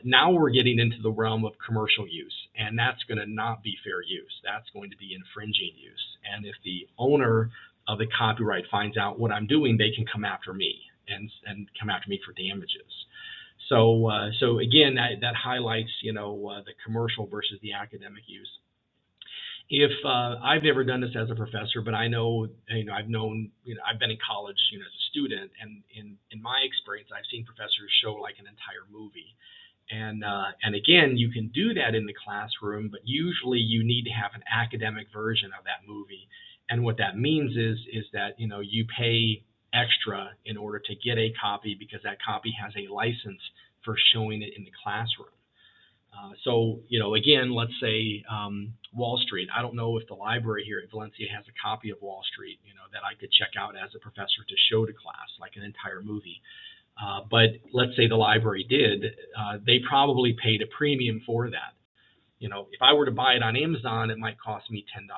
Now we're getting into the realm of commercial use, and that's going to not be fair use. That's going to be infringing use, and if the owner of the copyright finds out what I'm doing, they can come after me and come after me for damages. So again, that highlights the commercial versus the academic use. If I've never done this as a professor, but I know I've been in college as a student, and in my experience, I've seen professors show like an entire movie. And again, you can do that in the classroom, but usually you need to have an academic version of that movie. And what that means is that you pay extra in order to get a copy, because that copy has a license for showing it in the classroom. So again, let's say Wall Street. I don't know if the library here at Valencia has a copy of Wall Street, that I could check out as a professor to show to class, like an entire movie. But let's say the library did, they probably paid a premium for that. If I were to buy it on Amazon, it might cost me $10.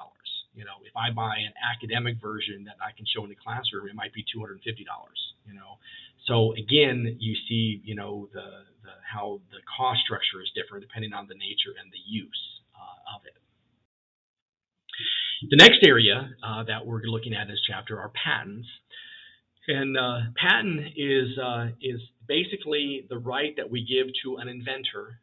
If I buy an academic version that I can show in the classroom, it might be $250. So again, you see, how the cost structure is different depending on the nature and the use of it. The next area that we're looking at in this chapter are patents. And patent is basically the right that we give to an inventor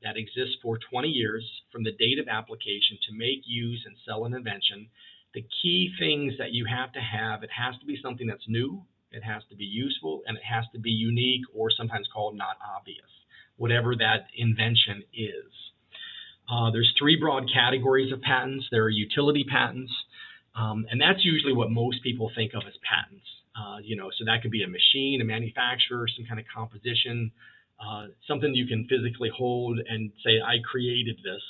that exists for 20 years from the date of application to make, use, and sell an invention. The key things that you have to have, it has to be something that's new, it has to be useful, and it has to be unique, or sometimes called not obvious, whatever that invention is. There's three broad categories of patents. There are utility patents, and that's usually what most people think of as patents. So that could be a machine, a manufacturer, some kind of composition, something you can physically hold and say, I created this,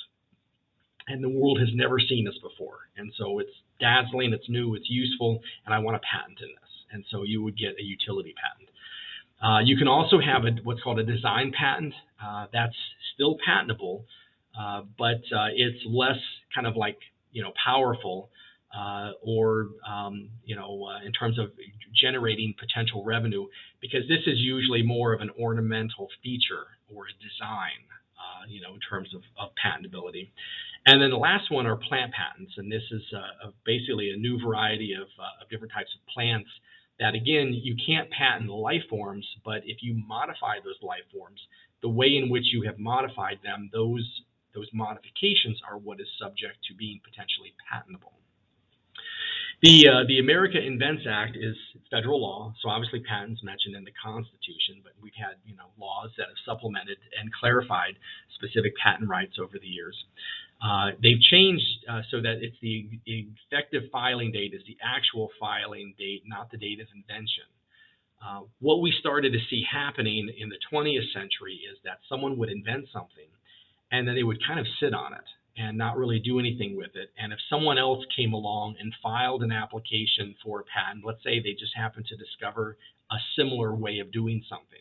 and the world has never seen this before. And so it's dazzling, it's new, it's useful, and I want a patent in this. And so you would get a utility patent. You can also have what's called a design patent. That's still patentable, but it's less kind of like, powerful, or in terms of generating potential revenue, because this is usually more of an ornamental feature or a design, in terms of patentability. And then the last one are plant patents, and this is basically a new variety of different types of plants that, again, you can't patent the life forms, but if you modify those life forms, the way in which you have modified them, those modifications are what is subject to being potentially patentable. The America Invents Act is federal law, so obviously patents mentioned in the Constitution, but we've had laws that have supplemented and clarified specific patent rights over the years. They've changed so that it's the effective filing date is the actual filing date, not the date of invention. What we started to see happening in the 20th century is that someone would invent something, and then they would kind of sit on it and not really do anything with it. And if someone else came along and filed an application for a patent, let's say they just happened to discover a similar way of doing something,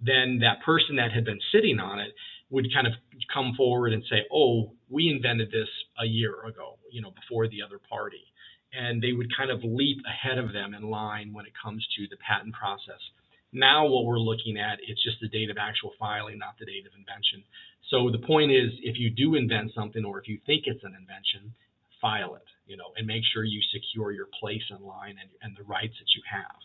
then that person that had been sitting on it would kind of come forward and say, oh, we invented this a year ago, before the other party. And they would kind of leap ahead of them in line when it comes to the patent process. Now what we're looking at, it's just the date of actual filing, not the date of invention. So the point is, if you do invent something, or if you think it's an invention, file it, and make sure you secure your place in line and the rights that you have.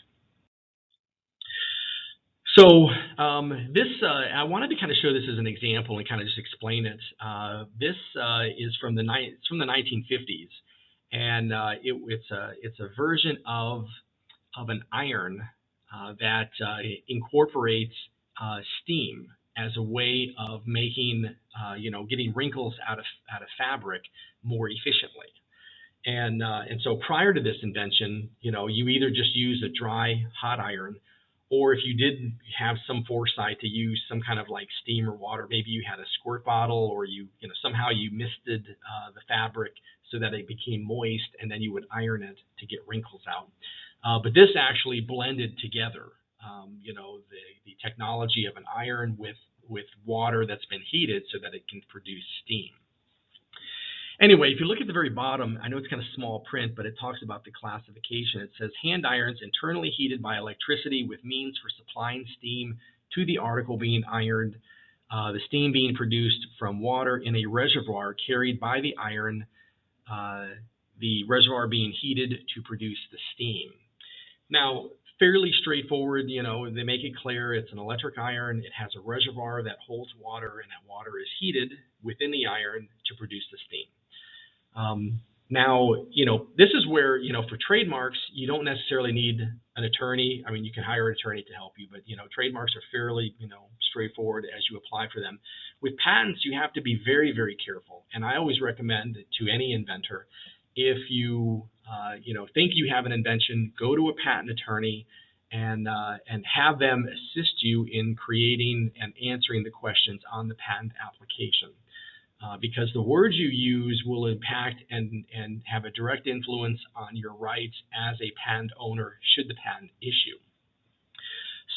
So I wanted to kind of show this as an example and kind of just explain it. This is from the 1950s, and it's a version of an iron that incorporates steam as a way of making, getting wrinkles out of fabric more efficiently. And so prior to this invention, you either just use a dry hot iron, or if you did have some foresight to use some kind of like steam or water, maybe you had a squirt bottle, or somehow you misted the fabric so that it became moist, and then you would iron it to get wrinkles out. But this actually blended together, the technology of an iron with water that's been heated so that it can produce steam. Anyway, if you look at the very bottom, I know it's kind of small print, but it talks about the classification. It says hand irons internally heated by electricity with means for supplying steam to the article being ironed, the steam being produced from water in a reservoir carried by the iron, the reservoir being heated to produce the steam. Now, fairly straightforward, they make it clear it's an electric iron. It has a reservoir that holds water, and that water is heated within the iron to produce the steam. Now, this is where, for trademarks, you don't necessarily need an attorney. I mean, you can hire an attorney to help you, but, trademarks are fairly, straightforward as you apply for them. With patents, you have to be very, very careful. And I always recommend to any inventor, if you, think you have an invention, go to a patent attorney and have them assist you in creating and answering the questions on the patent application. Because the words you use will impact and have a direct influence on your rights as a patent owner should the patent issue.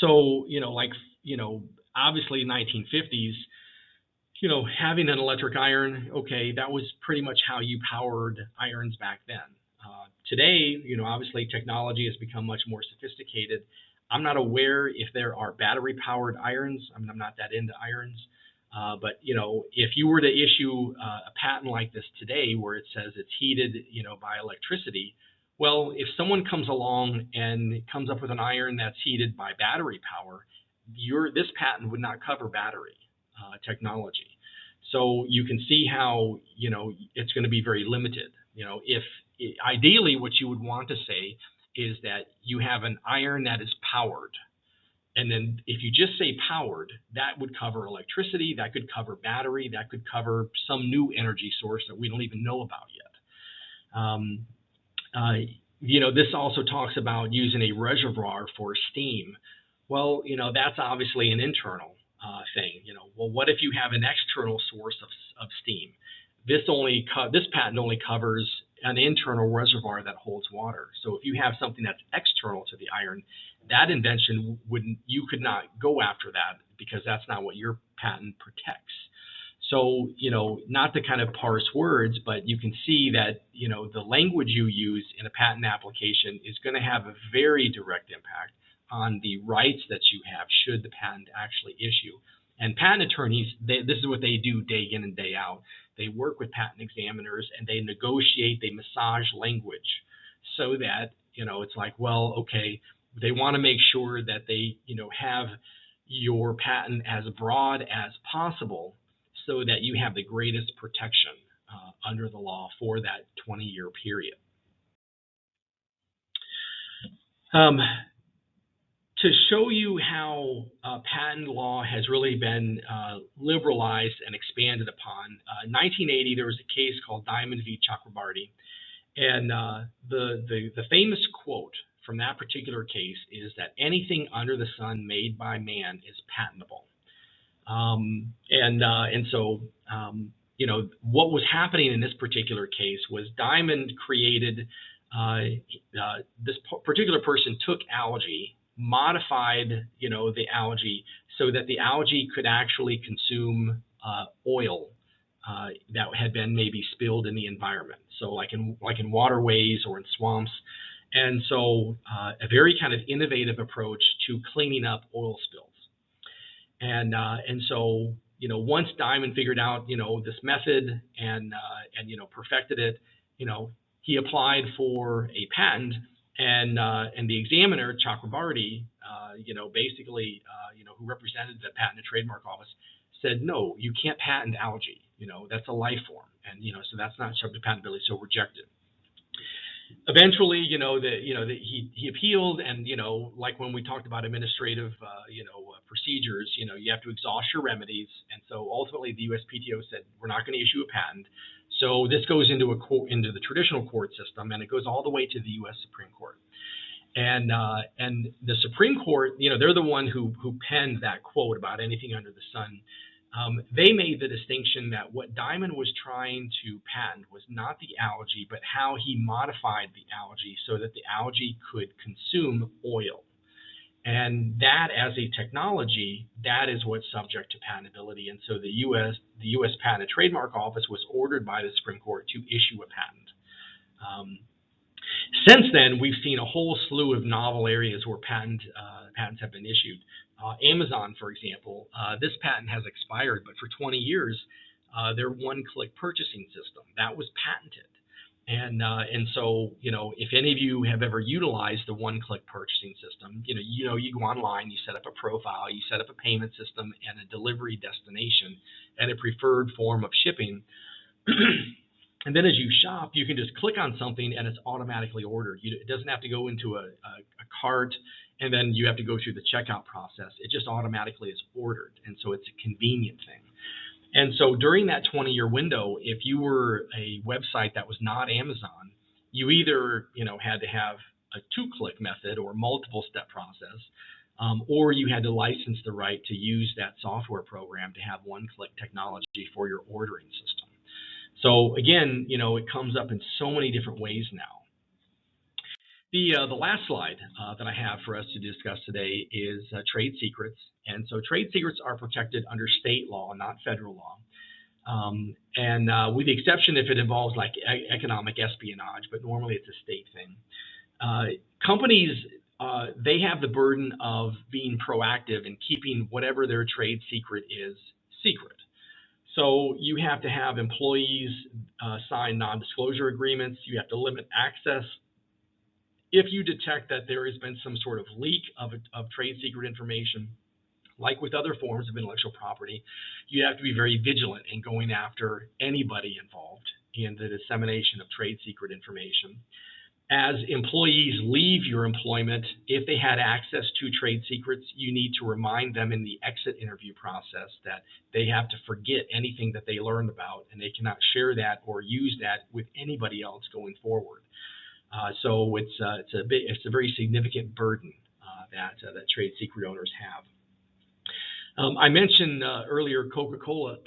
So, obviously 1950s, having an electric iron, okay, that was pretty much how you powered irons back then. Today, obviously technology has become much more sophisticated. I'm not aware if there are battery-powered irons. I mean, I'm not that into irons. But if you were to issue a patent like this today, where it says it's heated, by electricity, well, if someone comes along and comes up with an iron that's heated by battery power, this patent would not cover battery technology. So you can see how it's going to be very limited. If ideally what you would want to say is that you have an iron that is powered. And then if you just say powered, that would cover electricity, that could cover battery, that could cover some new energy source that we don't even know about yet. This also talks about using a reservoir for steam. Well, that's obviously an internal thing. Well, what if you have an external source of steam? This patent only covers an internal reservoir that holds water. So if you have something that's external to the iron, that invention you could not go after that, because that's not what your patent protects. So, not to kind of parse words, but you can see that, the language you use in a patent application is going to have a very direct impact on the rights that you have should the patent actually issue. And patent attorneys, this is what they do day in and day out. They work with patent examiners and they negotiate, they massage language so that, it's like, well, okay, they want to make sure that they, have your patent as broad as possible so that you have the greatest protection under the law for that 20-year period. To show you how patent law has really been liberalized and expanded upon, in 1980 there was a case called Diamond v. Chakrabarty, and the famous quote from that particular case is that anything under the sun made by man is patentable. So what was happening in this particular case was Diamond created, this particular person took algae, modified, the algae so that the algae could actually consume oil that had been maybe spilled in the environment. So like in waterways or in swamps. And so a very kind of innovative approach to cleaning up oil spills. And so, once Diamond figured out, this method and perfected it, he applied for a patent, and the examiner, Chakrabarty, basically, who represented the Patent and Trademark Office, said, no, you can't patent algae. That's a life form, and so that's not subject to patentability, so rejected. Eventually, he appealed, and like when we talked about administrative, procedures, you have to exhaust your remedies, and so ultimately the USPTO said we're not going to issue a patent. So this goes into the traditional court system, and it goes all the way to the U.S. Supreme Court. And the Supreme Court, they're the one who penned that quote about anything under the sun. They made the distinction that what Diamond was trying to patent was not the algae, but how he modified the algae so that the algae could consume oil. And that, as a technology, that is what's subject to patentability. And so the U.S. Patent and Trademark Office was ordered by the Supreme Court to issue a patent. Since then, we've seen a whole slew of novel areas where patents have been issued. Amazon, for example, this patent has expired, but for 20 years, their one-click purchasing system, that was patented. And so, if any of you have ever utilized the one-click purchasing system, you go online, you set up a profile, you set up a payment system and a delivery destination and a preferred form of shipping. And then as you shop, you can just click on something and it's automatically ordered. It doesn't have to go into a cart and then you have to go through the checkout process. It just automatically is ordered. And so it's a convenient thing. And so during that 20-year window, if you were a website that was not Amazon, you either had to have a two-click method or multiple-step process, or you had to license the right to use that software program to have one-click technology for your ordering system. So again, it comes up in so many different ways now. The last slide that I have for us to discuss today is trade secrets. And so trade secrets are protected under state law, not federal law. With the exception if it involves like economic espionage, but normally it's a state thing. Companies, they have the burden of being proactive and keeping whatever their trade secret is secret. So you have to have employees sign non-disclosure agreements. You have to limit access. If you detect that there has been some sort of leak of trade secret information, like with other forms of intellectual property, you have to be very vigilant in going after anybody involved in the dissemination of trade secret information. As employees leave your employment, if they had access to trade secrets, you need to remind them in the exit interview process that they have to forget anything that they learned about, and they cannot share that or use that with anybody else going forward. So it's a very significant burden that trade secret owners have. I mentioned earlier Coca-Cola,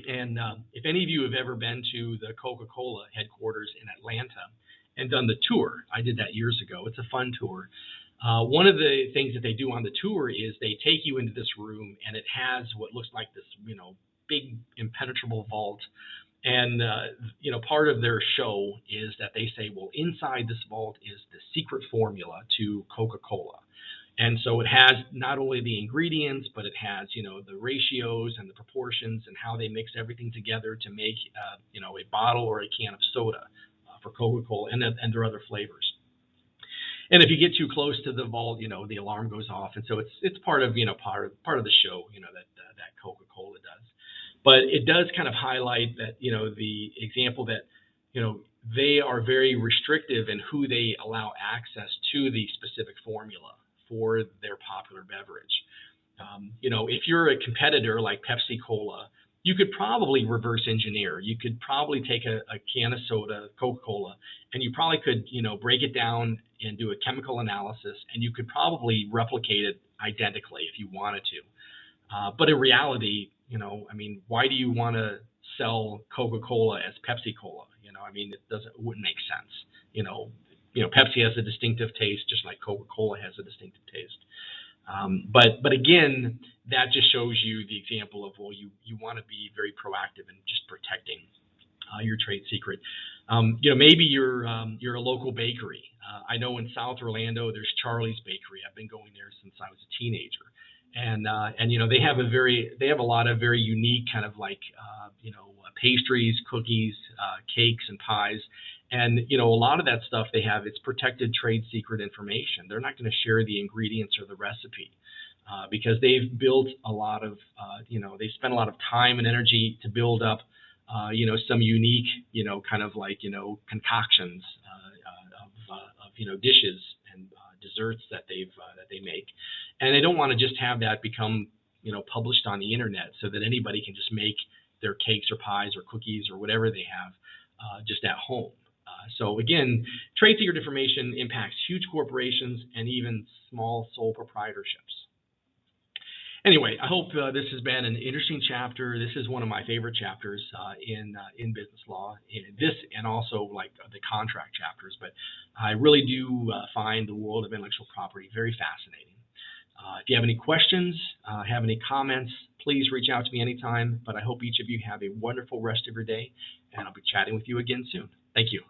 and if any of you have ever been to the Coca-Cola headquarters in Atlanta and done the tour, I did that years ago. It's a fun tour. One of the things that they do on the tour is they take you into this room, and it has what looks like this, big impenetrable vault. And part of their show is that they say, well, inside this vault is the secret formula to Coca-Cola. And so it has not only the ingredients, but it has, the ratios and the proportions and how they mix everything together to make, a bottle or a can of soda for Coca-Cola and their other flavors. And if you get too close to the vault, the alarm goes off. And so it's part of, part of the show, that Coca-Cola does. But it does kind of highlight that, the example that, they are very restrictive in who they allow access to the specific formula for their popular beverage. If you're a competitor like Pepsi Cola, you could probably reverse engineer. You could probably take a can of soda, Coca-Cola, and you probably could, break it down and do a chemical analysis, and you could probably replicate it identically if you wanted to. But in reality, why do you want to sell Coca-Cola as Pepsi Cola? It wouldn't make sense. Pepsi has a distinctive taste, just like Coca-Cola has a distinctive taste. But again, that just shows you the example of, well, you want to be very proactive in just protecting your trade secret. Maybe you're a local bakery. I know in South Orlando there's Charlie's Bakery. I've been going there since I was a teenager, and they have a lot of very unique kind of like pastries, cookies, cakes, and pies. And a lot of that stuff they have, it's protected trade secret information. They're not going to share the ingredients or the recipe because they've built a lot of, they spent a lot of time and energy to build up, some unique, kind of like, concoctions of dishes and desserts that they make, and they don't want to just have that become, published on the internet so that anybody can just make their cakes or pies or cookies or whatever they have just at home. So again, trade secret information impacts huge corporations and even small sole proprietorships. Anyway, I hope this has been an interesting chapter. This is one of my favorite chapters in business law, this and also like the contract chapters. But I really do find the world of intellectual property very fascinating. If you have any questions, have any comments, please reach out to me anytime. But I hope each of you have a wonderful rest of your day, and I'll be chatting with you again soon. Thank you.